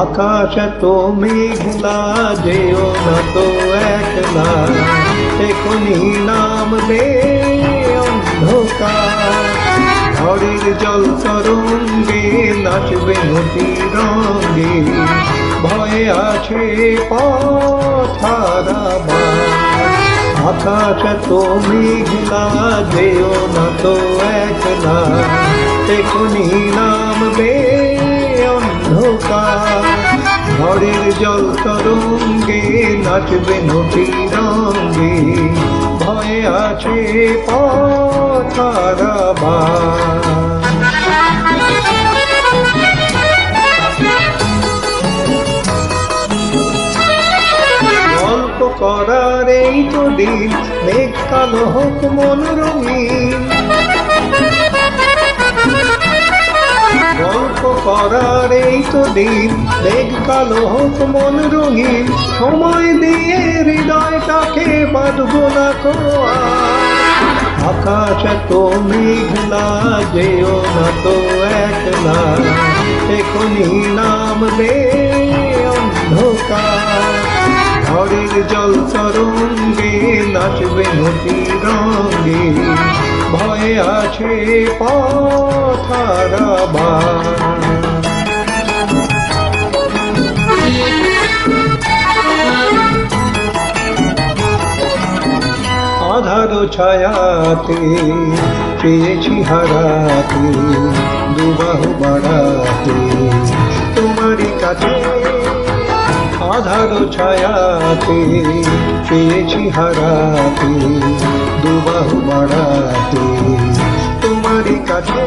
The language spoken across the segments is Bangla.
আকাশ তো মেঘলা, যেও না তো একলা, এখনই নামবে অন্ধকার। ঝড়ের জল তরঙ্গে নাচবে নদী রঙে, ভয়ে আছে পথ হারাবার। আকাশ তো মেঘলা, যেও না তো একলা, এখনই নামবে অন্ধকার। ঝড়ের জল তরঙ্গে নাচবে নদী রঙে, ভয়ে আছে পথ হারাবার। গল্প করার এই তো দিন, মেঘ কালো হোক মন রঙিন। গল্প করার এই তো দিন, মেঘ কালো হোক মন রঙিন। সময় দিয়ে হৃদয়টাকে বাঁধবো না কো আর। আকাশ তো মেঘলা, যেও না তো একলা, এখনই নামবে অন্ধকার। ঝড়ের জল তরঙ্গে নাচবে নদী রঙে, ভয়ে আছে পথ হারাবার। আধার ছায়াতে পেয়েছি হারাতে, দুবাহু বাড়াতে তোমারই কাছে। আধার ছায়াতে পেয়েছি হারাতে, দুবাহু বাড়াতে তোমারই কাছে।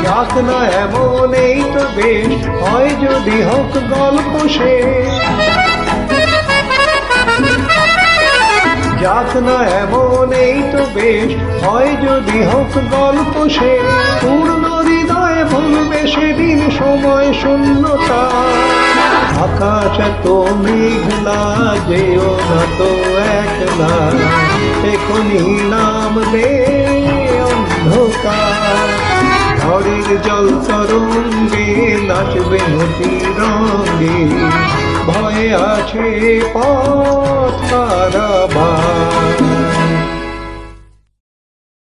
যাক না এমন এই তো বেশ, হয় যদি হোক গল্প শেষ। যাক না এমন এই তো বেশ, হয় যদি হোক গল্প শেষ। পূর্ণ হৃদয়ে ভুলবে সেদিন সময় শূন্যতা। আকাশ তো মেঘলা, যেও না তো একলা, এখনই নামবে অন্ধকার। ঝড়ের জল তরঙ্গে নাচবে নদী রঙে, ভয়ে আছে পথ হারাবার।